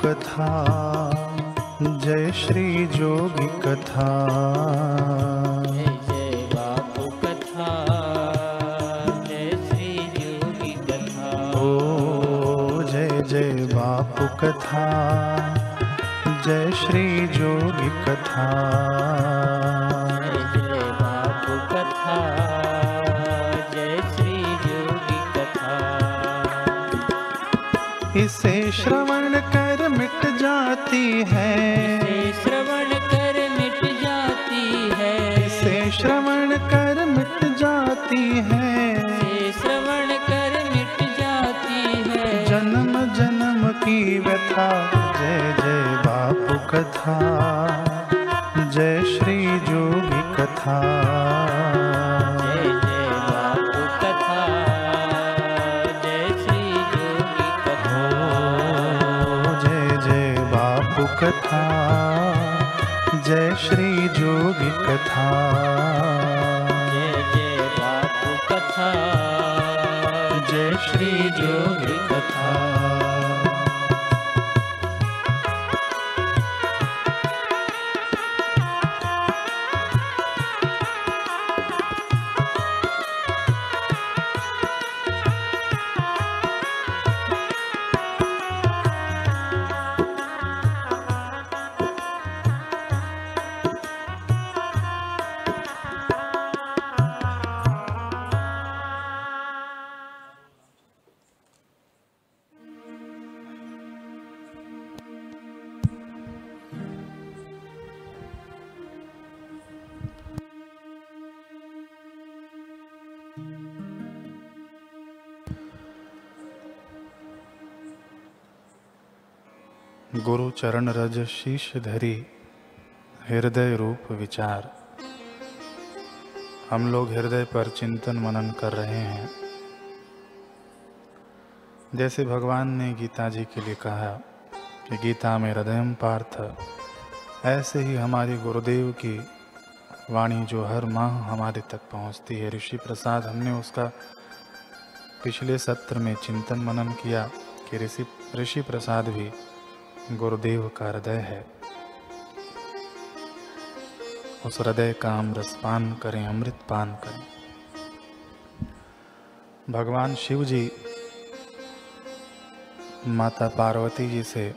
कथा, जय श्री जोगी कथा। जय जय बापू कथा, जय श्री जोगी कथा। ओ जय जय बापू कथा, जय श्री जोगी कथा। जय जय बापू कथा, जय श्री जोगी कथा। इसे श्रवण कर मिट जाती है, इसे श्रवण कर मिट जाती है, इसे श्रवण कर मिट जाती है, इसे श्रवण कर मिट जाती है। जन्म जन्म की व्यथा। जय जय बापू कथा, जय श्री जोगी कथा। जय जय बापू कथा, जय श्री जोगी कथा। ओ जय जय बापू कथा, जय श्री जोगी कथा। जय जय बापू कथा, जय श्री जोगी कथा। गुरु चरण रज शीश धरी, हृदय रूप विचार। हम लोग हृदय पर चिंतन मनन कर रहे हैं। जैसे भगवान ने गीता जी के लिए कहा कि गीता में हृदयम पार्थ, ऐसे ही हमारे गुरुदेव की वाणी जो हर माह हमारे तक पहुंचती है। ऋषि प्रसाद, हमने उसका पिछले सत्र में चिंतन मनन किया कि ऋषि प्रसाद भी गुरुदेव का हृदय है। उस हृदय का हम रसपान करें, अमृत पान करें। भगवान शिव जी माता पार्वती जी से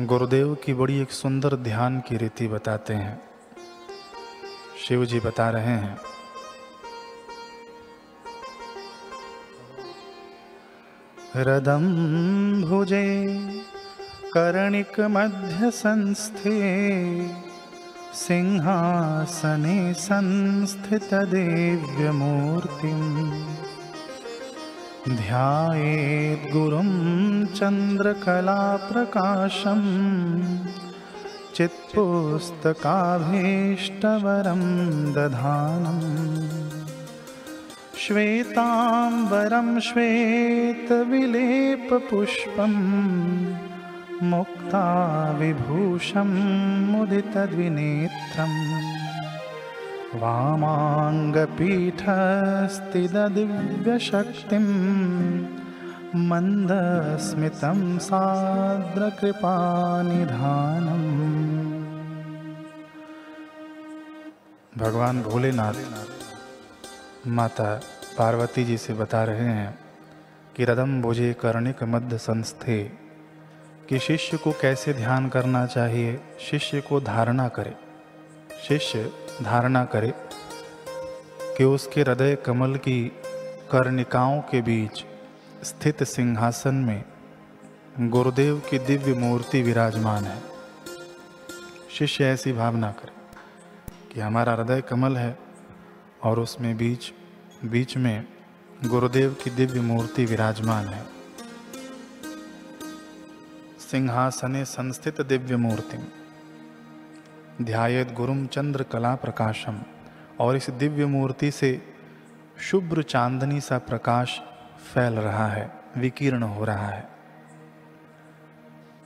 गुरुदेव की बड़ी एक सुंदर ध्यान की रीति बताते हैं। शिव जी बता रहे हैं, हृदं भुजे कर्णिक मध्य संस्थे, सिंहासने संस्थित दिव्य मूर्तिम्, ध्यायेत् गुरुं चंद्रकला प्रकाशम्, चित्पुस्तकाभीष्टवरं दधानम्, श्वेतांबरं श्वेतविलेपपुष्पम्, मुक्ताविभूषं मुदितद्विनेत्रम्, वामाङ्गपीठस्थितदिव्यशक्तिं, मन्दस्मितं साद्रकृपानिधानम्। भगवान भोलेनाथ माता पार्वती जी से बता रहे हैं कि रदम भुजे कर्णिक मध्य संस्थे, कि शिष्य को कैसे ध्यान करना चाहिए। शिष्य को धारणा करे, शिष्य धारणा करे कि उसके हृदय कमल की कर्णिकाओं के बीच स्थित सिंहासन में गुरुदेव की दिव्य मूर्ति विराजमान है। शिष्य ऐसी भावना करे कि हमारा हृदय कमल है और उसमें बीच में गुरुदेव की दिव्य मूर्ति विराजमान है। सिंहासने संस्थित दिव्य मूर्ति, ध्यायेत् गुरुम चंद्र कला प्रकाशम, और इस दिव्य मूर्ति से शुभ्र चांदनी सा प्रकाश फैल रहा है, विकीर्ण हो रहा है।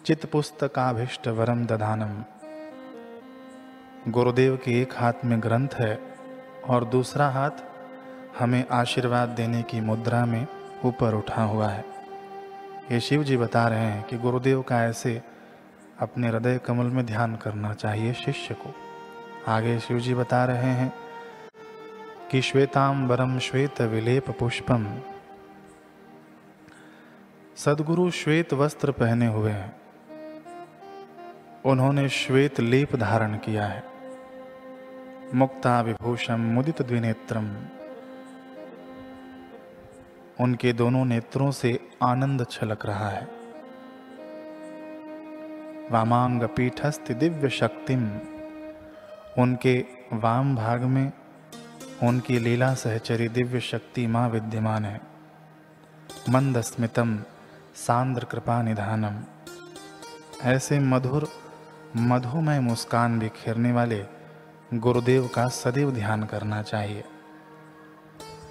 चित पुस्तकाभीष्ट वरम दधानम, गुरुदेव के एक हाथ में ग्रंथ है और दूसरा हाथ हमें आशीर्वाद देने की मुद्रा में ऊपर उठा हुआ है। ये शिव जी बता रहे हैं कि गुरुदेव का ऐसे अपने हृदय कमल में ध्यान करना चाहिए शिष्य को। आगे शिव जी बता रहे हैं कि श्वेतांबरम श्वेत विलेप पुष्पम, सदगुरु श्वेत वस्त्र पहने हुए हैं, उन्होंने श्वेत लेप धारण किया है। मुक्ता विभूषम मुदित द्विनेत्रम, उनके दोनों नेत्रों से आनंद छलक रहा है। वामांग पीठस्थ दिव्य शक्तिम, उनके वाम भाग में उनकी लीला सहचरी दिव्य शक्ति मां विद्यमान है। मंद स्मितम सांद्र कृपा निधानम, ऐसे मधुर मधुमय मुस्कान बिखेरने वाले गुरुदेव का सदैव ध्यान करना चाहिए।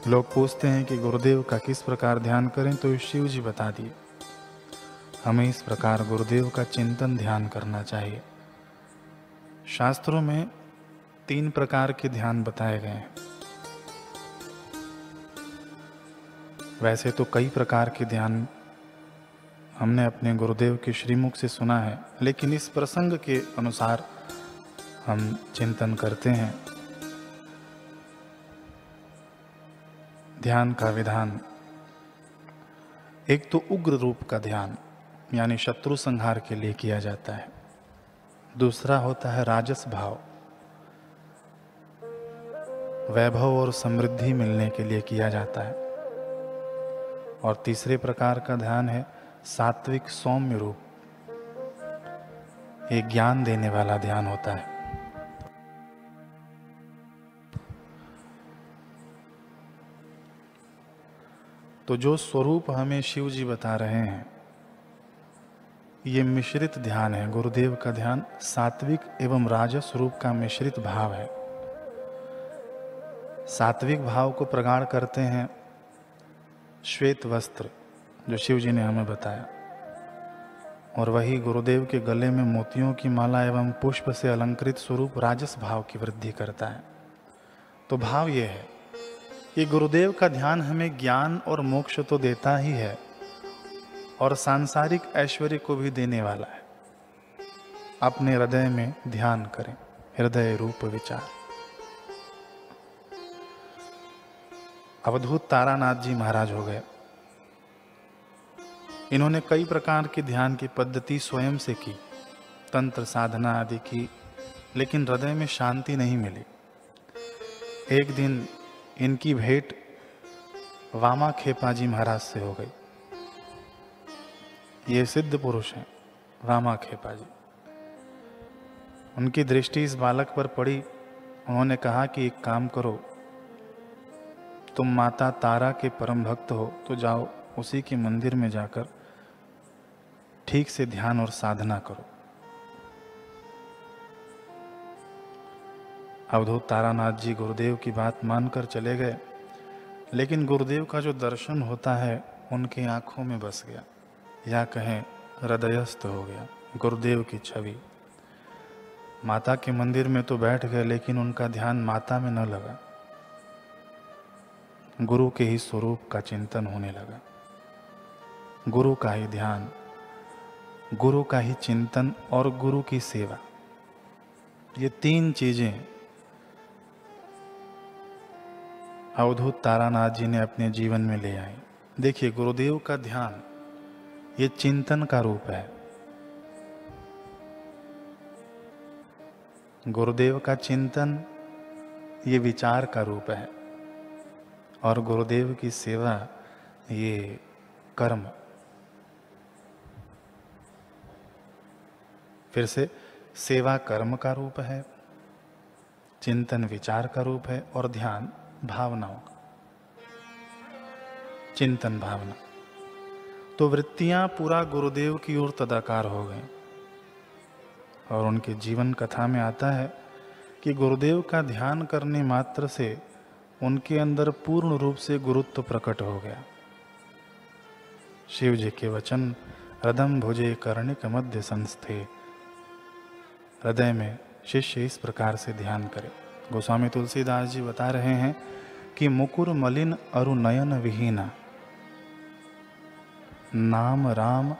लोग पूछते हैं कि गुरुदेव का किस प्रकार ध्यान करें, तो शिव जी बता दिए हमें इस प्रकार गुरुदेव का चिंतन ध्यान करना चाहिए। शास्त्रों में 3 प्रकार के ध्यान बताए गए हैं। वैसे तो कई प्रकार के ध्यान हमने अपने गुरुदेव के श्रीमुख से सुना है, लेकिन इस प्रसंग के अनुसार हम चिंतन करते हैं। ध्यान का विधान, एक तो उग्र रूप का ध्यान यानी शत्रु संहार के लिए किया जाता है। दूसरा होता है राजस भाव, वैभव और समृद्धि मिलने के लिए किया जाता है। और तीसरे प्रकार का ध्यान है सात्विक सौम्य रूप, ये ज्ञान देने वाला ध्यान होता है। तो जो स्वरूप हमें शिव जी बता रहे हैं, ये मिश्रित ध्यान है। गुरुदेव का ध्यान सात्विक एवं राजस रूप का मिश्रित भाव है। सात्विक भाव को प्रगाढ़ करते हैं श्वेत वस्त्र, जो शिव जी ने हमें बताया, और वही गुरुदेव के गले में मोतियों की माला एवं पुष्प से अलंकृत स्वरूप राजस भाव की वृद्धि करता है। तो भाव ये है कि गुरुदेव का ध्यान हमें ज्ञान और मोक्ष तो देता ही है, और सांसारिक ऐश्वर्य को भी देने वाला है। अपने हृदय में ध्यान करें, हृदय रूप विचार। अवधूत तारानाथ जी महाराज हो गए। इन्होंने कई प्रकार की ध्यान की पद्धति स्वयं से की, तंत्र साधना आदि की, लेकिन हृदय में शांति नहीं मिली। एक दिन इनकी भेंट वामा खेपा जी महाराज से हो गई। ये सिद्ध पुरुष हैं वामा खेपा जी। उनकी दृष्टि इस बालक पर पड़ी। उन्होंने कहा कि एक काम करो, तुम माता तारा के परम भक्त हो, तो जाओ उसी के मंदिर में जाकर ठीक से ध्यान और साधना करो। अवधूत तारानाथ जी गुरुदेव की बात मानकर चले गए, लेकिन गुरुदेव का जो दर्शन होता है उनकी आंखों में बस गया, या कहें हृदयस्थ हो गया। गुरुदेव की छवि माता के मंदिर में तो बैठ गए, लेकिन उनका ध्यान माता में न लगा, गुरु के ही स्वरूप का चिंतन होने लगा। गुरु का ही ध्यान, गुरु का ही चिंतन और गुरु की सेवा, ये 3 चीजें अवधूत तारानाथ जी ने अपने जीवन में ले आई। देखिए, गुरुदेव का ध्यान ये चिंतन का रूप है। गुरुदेव का चिंतन ये विचार का रूप है, और गुरुदेव की सेवा ये कर्म। फिर से, सेवा कर्म का रूप है, चिंतन विचार का रूप है, और ध्यान भावनाओं का। चिंतन भावना, तो वृत्तियां पूरा गुरुदेव की ओर तदाकार हो गई। और उनके जीवन कथा में आता है कि गुरुदेव का ध्यान करने मात्र से उनके अंदर पूर्ण रूप से गुरुत्व प्रकट हो गया। शिव जी के वचन, रदम भुजे कर्णिक मध्य संस्थे, हृदय में शिष्य इस प्रकार से ध्यान करे। गोस्वामी तुलसीदास जी बता रहे हैं कि मुकुर मलिन अरु नयन विहीना, नाम राम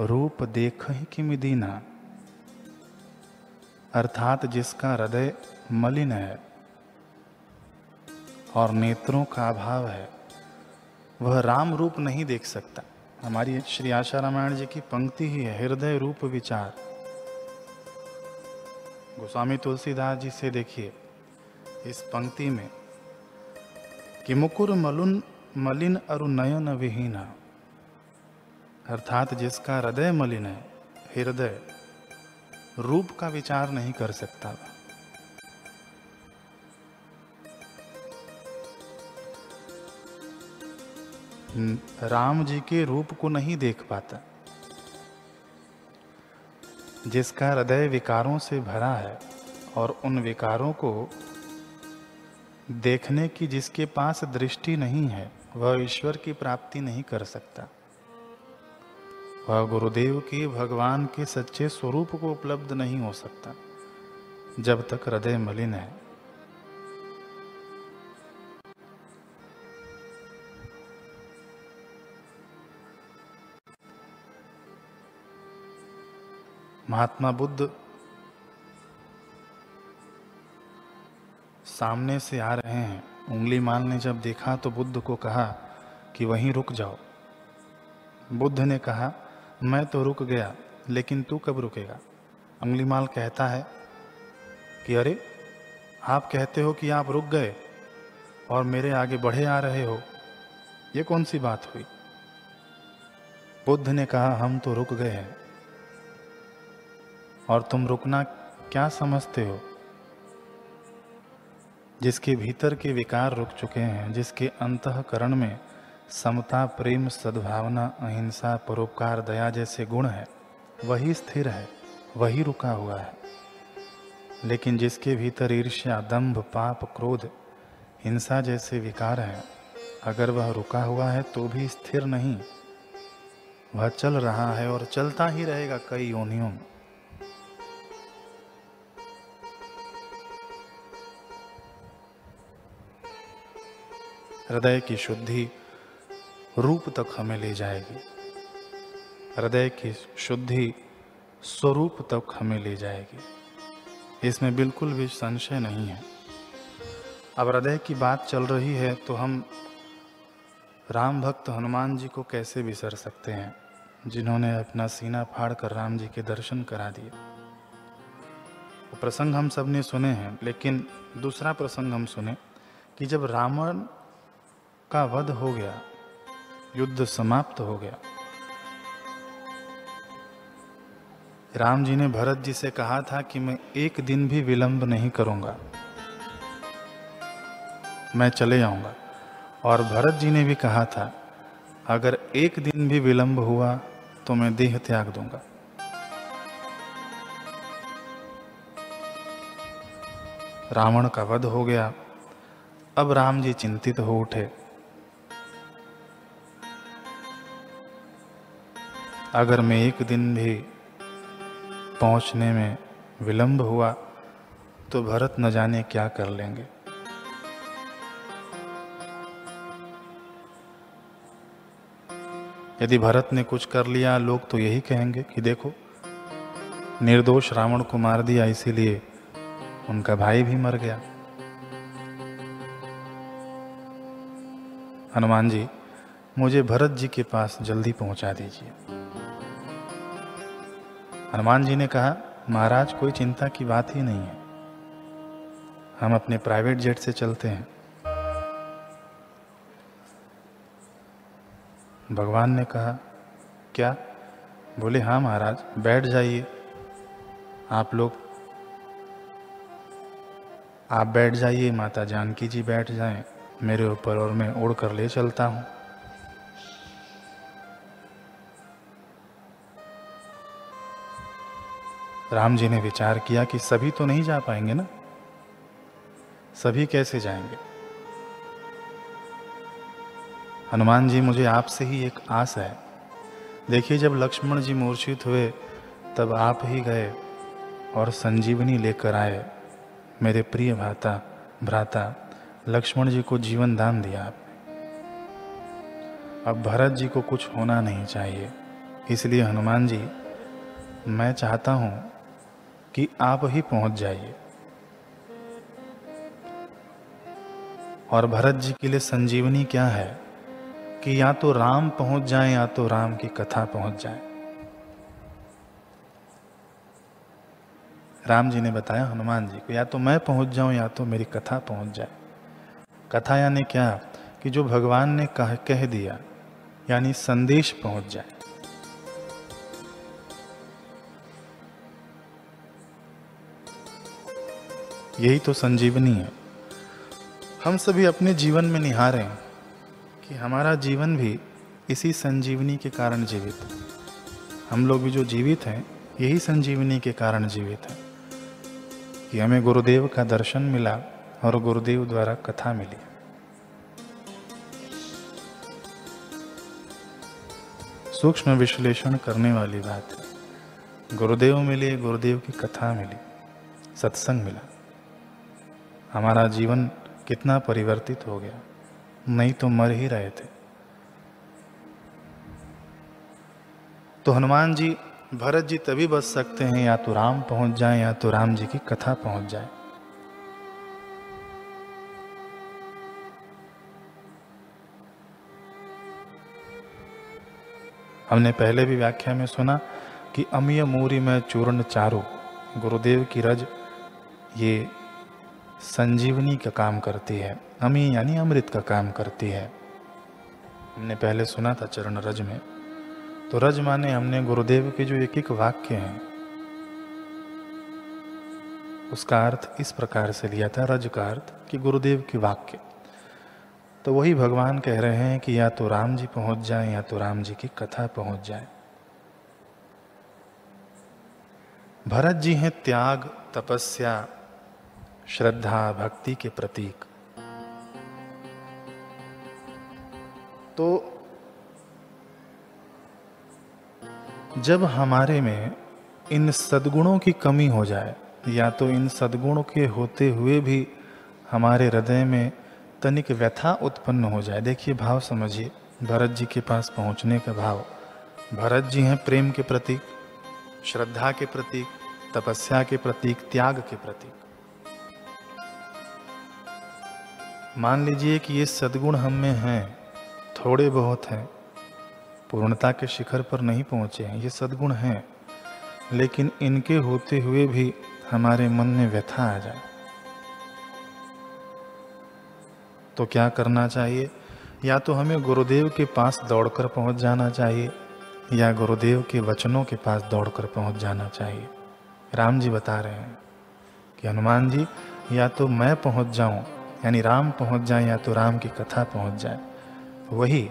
रूप देखहि किमि दीना। अर्थात जिसका हृदय मलिन है और नेत्रों का अभाव है, वह राम रूप नहीं देख सकता। हमारी श्री आशा रामायण जी की पंक्ति ही है, हृदय रूप विचार। गोस्वामी तुलसीदास जी से देखिए इस पंक्ति में कि मुकुर मलिन अरु नयन विहीना। अर्थात जिसका हृदय मलिन है, हृदय रूप का विचार नहीं कर सकता। राम जी के रूप को नहीं देख पाता। जिसका हृदय विकारों से भरा है और उन विकारों को देखने की जिसके पास दृष्टि नहीं है, वह ईश्वर की प्राप्ति नहीं कर सकता। वह गुरुदेव के, भगवान के सच्चे स्वरूप को उपलब्ध नहीं हो सकता जब तक हृदय मलिन है। महात्मा बुद्ध सामने से आ रहे हैं। उंगली माल ने जब देखा तो बुद्ध को कहा कि वहीं रुक जाओ। बुद्ध ने कहा, मैं तो रुक गया, लेकिन तू कब रुकेगा? उंगली माल कहता है कि अरे, आप कहते हो कि आप रुक गए और मेरे आगे बढ़े आ रहे हो, ये कौन सी बात हुई? बुद्ध ने कहा, हम तो रुक गए हैं और तुम रुकना क्या समझते हो? जिसके भीतर के विकार रुक चुके हैं, जिसके अंतःकरण में समता, प्रेम, सद्भावना, अहिंसा, परोपकार, दया जैसे गुण है, वही स्थिर है, वही रुका हुआ है। लेकिन जिसके भीतर ईर्ष्या, दंभ, पाप, क्रोध, हिंसा जैसे विकार हैं, अगर वह रुका हुआ है तो भी स्थिर नहीं, वह चल रहा है और चलता ही रहेगा कई योनियों में। हृदय की शुद्धि रूप तक हमें ले जाएगी। हृदय की शुद्धि स्वरूप तक हमें ले जाएगी, इसमें बिल्कुल भी संशय नहीं है। अब हृदय की बात चल रही है तो हम राम भक्त हनुमान जी को कैसे बिसर सकते हैं, जिन्होंने अपना सीना फाड़ कर राम जी के दर्शन करा दिए। वो प्रसंग हम सब ने सुने हैं, लेकिन दूसरा प्रसंग हम सुने कि जब रावण का वध हो गया, युद्ध समाप्त हो गया, राम जी ने भरत जी से कहा था कि मैं एक दिन भी विलंब नहीं करूंगा, मैं चले जाऊंगा। और भरत जी ने भी कहा था, अगर एक दिन भी विलंब हुआ तो मैं देह त्याग दूंगा। रावण का वध हो गया। अब राम जी चिंतित हो उठे। अगर मैं एक दिन भी पहुंचने में विलंब हुआ तो भरत न जाने क्या कर लेंगे। यदि भरत ने कुछ कर लिया, लोग तो यही कहेंगे कि देखो, निर्दोष रावण को मार दिया, इसीलिए उनका भाई भी मर गया। हनुमान जी, मुझे भरत जी के पास जल्दी पहुंचा दीजिए। हनुमान जी ने कहा, महाराज कोई चिंता की बात ही नहीं है, हम अपने प्राइवेट जेट से चलते हैं। भगवान ने कहा, क्या? बोले, हाँ महाराज, बैठ जाइए। आप लोग आप बैठ जाइए, माता जानकी जी बैठ जाएं मेरे ऊपर, और मैं उड़ कर ले चलता हूं। राम जी ने विचार किया कि सभी तो नहीं जा पाएंगे ना, सभी कैसे जाएंगे? हनुमान जी, मुझे आपसे ही एक आस है। देखिए, जब लक्ष्मण जी मूर्छित हुए तब आप ही गए और संजीवनी लेकर आए। मेरे प्रिय भ्राता लक्ष्मण जी को जीवन दान दिया आपने। अब भरत जी को कुछ होना नहीं चाहिए, इसलिए हनुमान जी मैं चाहता हूं कि आप ही पहुंच जाइए। और भरत जी के लिए संजीवनी क्या है कि या तो राम पहुंच जाए या तो राम की कथा पहुंच जाए। राम जी ने बताया हनुमान जी को, या तो मैं पहुंच जाऊं या तो मेरी कथा पहुंच जाए। कथा यानी क्या कि जो भगवान ने कह दिया, यानी संदेश पहुंच जाए। यही तो संजीवनी है। हम सभी अपने जीवन में निहारें कि हमारा जीवन भी इसी संजीवनी के कारण जीवित है। हम लोग भी जो जीवित हैं यही संजीवनी के कारण जीवित हैं कि हमें गुरुदेव का दर्शन मिला और गुरुदेव द्वारा कथा मिली। सूक्ष्म विश्लेषण करने वाली बात है। गुरुदेव मिले, गुरुदेव की कथा मिली, सत्संग मिला, हमारा जीवन कितना परिवर्तित हो गया, नहीं तो मर ही रहे थे। तो हनुमान जी, भरत जी तभी बच सकते हैं या तो राम पहुंच जाए या तो राम जी की कथा पहुंच जाए। हमने पहले भी व्याख्या में सुना कि अमीय मूरी में चूर्ण चारु, गुरुदेव की रज ये संजीवनी का काम करती है। अमी यानी अमृत का काम करती है। हमने पहले सुना था चरण रज में। तो रज माने हमने गुरुदेव के जो एक एक वाक्य हैं उसका अर्थ इस प्रकार से लिया था, रज का अर्थ कि गुरुदेव के वाक्य। तो वही भगवान कह रहे हैं कि या तो राम जी पहुंच जाए या तो राम जी की कथा पहुंच जाए। भरत जी हैं त्याग, तपस्या, श्रद्धा, भक्ति के प्रतीक। तो जब हमारे में इन सद्गुणों की कमी हो जाए या तो इन सद्गुणों के होते हुए भी हमारे हृदय में तनिक व्यथा उत्पन्न हो जाए। देखिए भाव समझिए, भरत जी के पास पहुंचने का भाव। भरत जी हैं प्रेम के प्रतीक, श्रद्धा के प्रतीक, तपस्या के प्रतीक, त्याग के प्रतीक। मान लीजिए कि ये सद्गुण हम में हैं, थोड़े बहुत हैं, पूर्णता के शिखर पर नहीं पहुंचे हैं, ये सद्गुण हैं, लेकिन इनके होते हुए भी हमारे मन में व्यथा आ जाए तो क्या करना चाहिए? या तो हमें गुरुदेव के पास दौड़कर पहुंच जाना चाहिए या गुरुदेव के वचनों के पास दौड़कर पहुंच जाना चाहिए। राम जी बता रहे हैं कि हनुमान जी या तो मैं पहुंच जाऊं यानी राम पहुंच जाए या तो राम की कथा पहुंच जाए। वही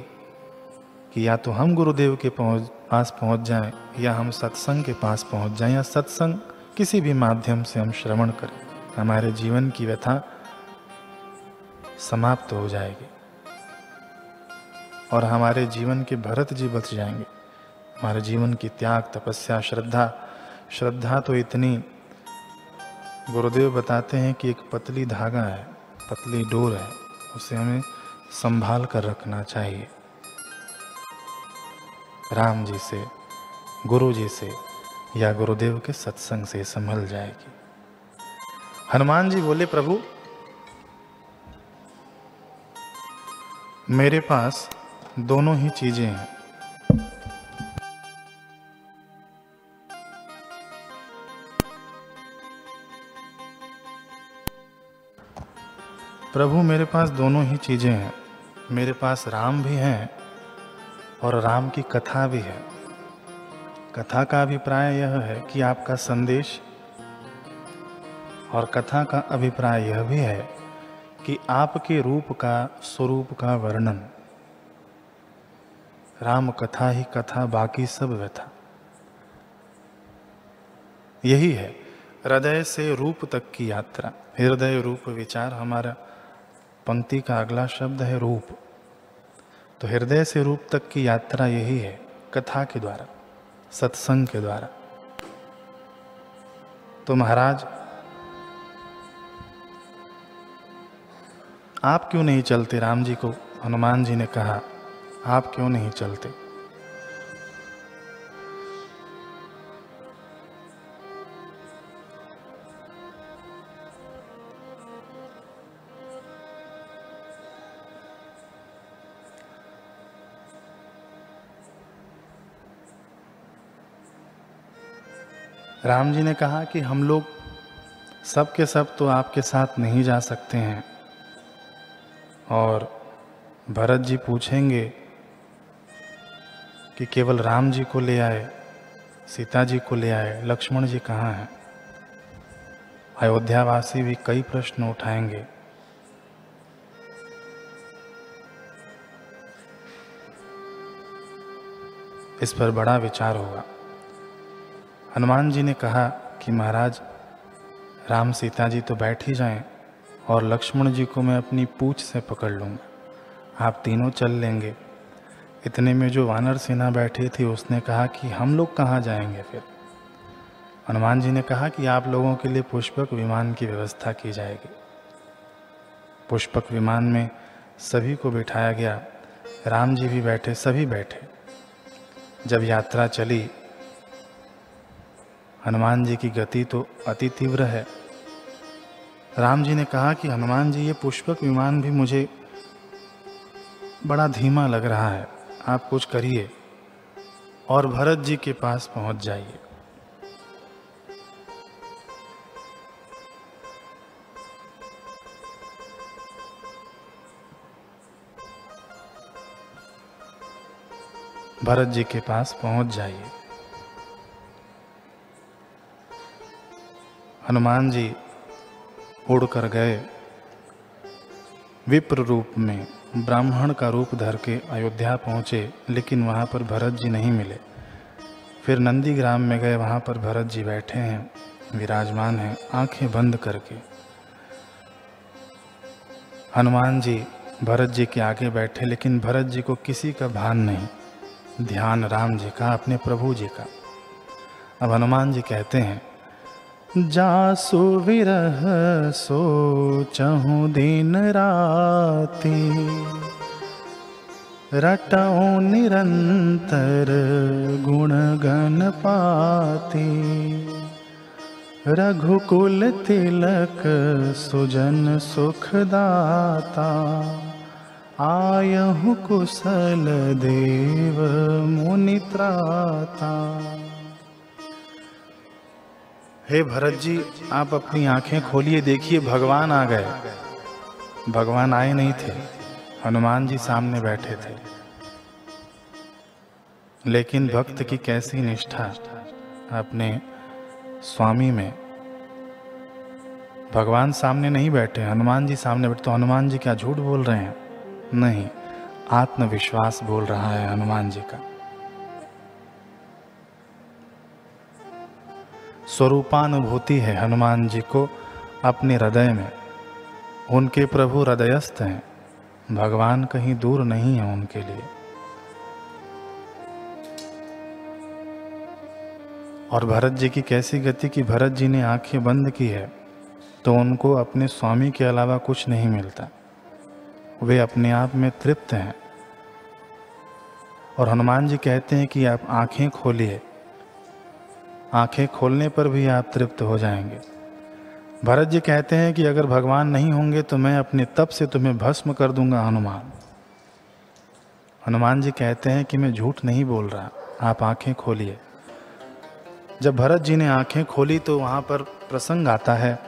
कि या तो हम गुरुदेव के पास पहुंच जाएं या हम सत्संग के पास पहुंच जाएं या सत्संग किसी भी माध्यम से हम श्रवण करें, हमारे जीवन की व्यथा समाप्त हो जाएगी और हमारे जीवन के भरत जी बच जाएंगे। हमारे जीवन की त्याग, तपस्या, श्रद्धा तो इतनी, गुरुदेव बताते हैं कि एक पतली धागा है, पतली डोर है, उसे हमें संभाल कर रखना चाहिए। राम जी से, गुरु जी से या गुरुदेव के सत्संग से संभल जाएगी। हनुमान जी बोले, प्रभु मेरे पास दोनों ही चीजें हैं। प्रभु मेरे पास दोनों ही चीजें हैं। मेरे पास राम भी हैं और राम की कथा भी है। कथा का अभिप्राय यह है कि आपका संदेश, और कथा का अभिप्राय यह भी है कि आपके रूप का, स्वरूप का वर्णन। राम कथा ही कथा, बाकी सब व्यथा। यही है हृदय से रूप तक की यात्रा। हृदय रूप विचार, हमारा पंक्ति का अगला शब्द है रूप। तो हृदय से रूप तक की यात्रा यही है, कथा के द्वारा, सत्संग के द्वारा। तो महाराज आप क्यों नहीं चलते? राम जी को हनुमान जी ने कहा आप क्यों नहीं चलते? राम जी ने कहा कि हम लोग सब के सब तो आपके साथ नहीं जा सकते हैं, और भरत जी पूछेंगे कि केवल राम जी को ले आए, सीता जी को ले आए, लक्ष्मण जी कहाँ हैं? अयोध्यावासी भी कई प्रश्न उठाएंगे। इस पर बड़ा विचार होगा। हनुमान जी ने कहा कि महाराज, राम सीता जी तो बैठ ही जाएं, और लक्ष्मण जी को मैं अपनी पूंछ से पकड़ लूँगा, आप तीनों चल लेंगे। इतने में जो वानर सेना बैठी थी उसने कहा कि हम लोग कहाँ जाएंगे फिर? हनुमान जी ने कहा कि आप लोगों के लिए पुष्पक विमान की व्यवस्था की जाएगी। पुष्पक विमान में सभी को बिठाया गया, राम जी भी बैठे, सभी बैठे। जब यात्रा चली, हनुमान जी की गति तो अति तीव्र है। राम जी ने कहा कि हनुमान जी, ये पुष्पक विमान भी मुझे बड़ा धीमा लग रहा है, आप कुछ करिए और भरत जी के पास पहुंच जाइए। भरत जी के पास पहुंच जाइए। हनुमान जी उड़कर गए, विप्र रूप में ब्राह्मण का रूप धर के अयोध्या पहुँचे, लेकिन वहाँ पर भरत जी नहीं मिले। फिर नंदीग्राम में गए, वहाँ पर भरत जी बैठे हैं, विराजमान हैं, आंखें बंद करके। हनुमान जी भरत जी के आगे बैठे, लेकिन भरत जी को किसी का भान नहीं, ध्यान राम जी का, अपने प्रभु जी का। अब हनुमान जी कहते हैं, जासु विरह सोचहु दिन राति, रटऊ निरंतर गुण गण पाति, रघुकुल तिलक सुजन सुखदाता, आयहु कुशल देव मुनि त्राता। हे भरत जी, आप अपनी आंखें खोलिए, देखिए भगवान आ गए। भगवान आए नहीं थे, हनुमान जी सामने बैठे थे। लेकिन भक्त की कैसी निष्ठा अपने स्वामी में। भगवान सामने नहीं बैठे, हनुमान जी सामने बैठे। तो हनुमान जी क्या झूठ बोल रहे हैं? नहीं, आत्मविश्वास बोल रहा है हनुमान जी का। स्वरूपानुभूति है हनुमान जी को अपने हृदय में। उनके प्रभु हृदयस्थ हैं, भगवान कहीं दूर नहीं है उनके लिए। और भरत जी की कैसी गति कि भरत जी ने आंखें बंद की है तो उनको अपने स्वामी के अलावा कुछ नहीं मिलता, वे अपने आप में तृप्त हैं। और हनुमान जी कहते हैं कि आप आंखें खोलिए, आंखें खोलने पर भी आप तृप्त हो जाएंगे। भरत जी कहते हैं कि अगर भगवान नहीं होंगे तो मैं अपने तप से तुम्हें भस्म कर दूंगा हनुमान। हनुमान जी कहते हैं कि मैं झूठ नहीं बोल रहा, आप आंखें खोलिए। जब भरत जी ने आंखें खोली तो वहाँ पर प्रसंग आता है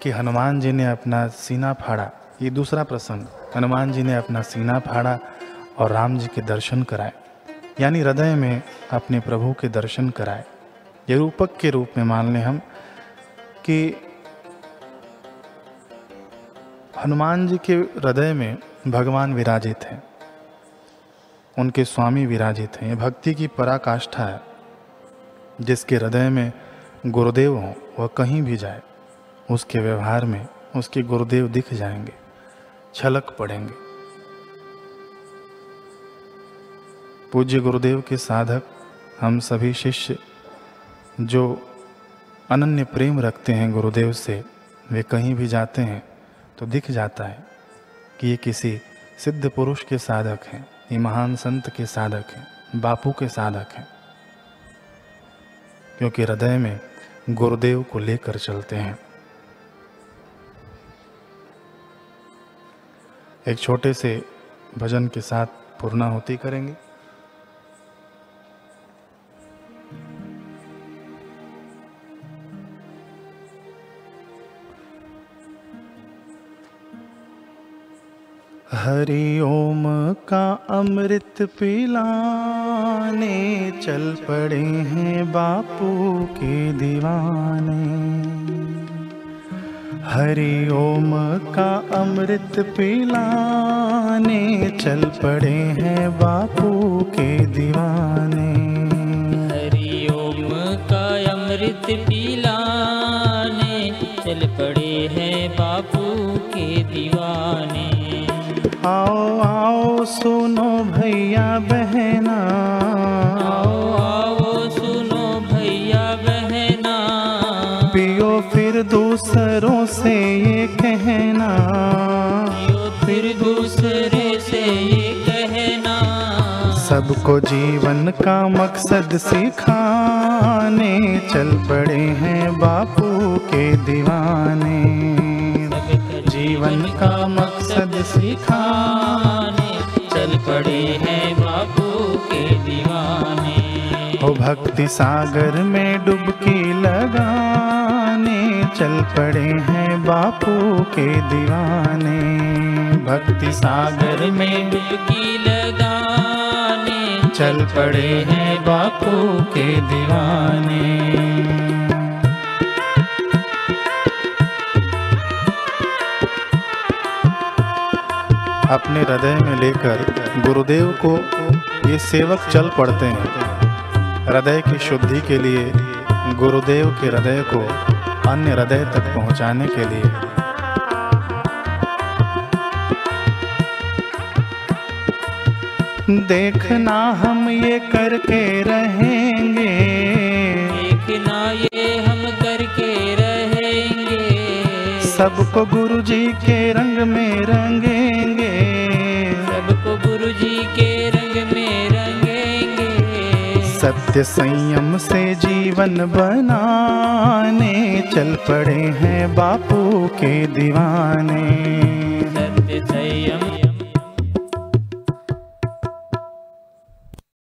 कि हनुमान जी ने अपना सीना फाड़ा। ये दूसरा प्रसंग, हनुमान जी ने अपना सीना फाड़ा और राम जी के दर्शन कराए, यानी हृदय में अपने प्रभु के दर्शन कराए। ये रूपक के रूप में मान लें हम कि हनुमान जी के हृदय में भगवान विराजित हैं, उनके स्वामी विराजित हैं। ये भक्ति की पराकाष्ठा है। जिसके हृदय में गुरुदेव हों वह कहीं भी जाए, उसके व्यवहार में उसके गुरुदेव दिख जाएंगे, छलक पड़ेंगे। पूज्य गुरुदेव के साधक हम सभी शिष्य जो अनन्य प्रेम रखते हैं गुरुदेव से, वे कहीं भी जाते हैं तो दिख जाता है कि ये किसी सिद्ध पुरुष के साधक हैं, ये महान संत के साधक हैं, बापू के साधक हैं, क्योंकि हृदय में गुरुदेव को लेकर चलते हैं। एक छोटे से भजन के साथ पूर्णाहुति करेंगे। हरि ओम का अमृत पिलाने चल पड़े हैं बापू के दीवाने। हरि ओम का अमृत पिलाने चल पड़े हैं बापू के दीवाने। हरि ओम का अमृत पिलाने चल पड़े हैं बापू के दीवाने। आओ आओ सुनो भैया बहना, आओ आओ सुनो भैया बहना, पियो फिर दूसरों से ये कहना, पियो फिर दूसरे से ये कहना। सबको जीवन का मकसद सिखाने चल पड़े हैं बापू के दीवाने। जीवन का मकसद सिखाने चल पड़े हैं बापू के दीवाने। हो भक्ति सागर में डुबकी लगाने चल पड़े हैं बापू के दीवाने। भक्ति सागर में डुबकी लगाने चल पड़े हैं बापू के दीवाने। अपने हृदय में लेकर गुरुदेव को ये सेवक चल पड़ते हैं। हृदय की शुद्धि के लिए, गुरुदेव के हृदय को अन्य हृदय तक पहुंचाने के लिए। देखना हम ये करके रहेंगे, देखना ये हम करके रहेंगे। सबको गुरुजी के रंग में रंगेंगे, सबको गुरुजी के रंग में रंगेंगे। सत्य संयम से जीवन बनाने चल पड़े हैं बापू के दीवाने। सत्य संयम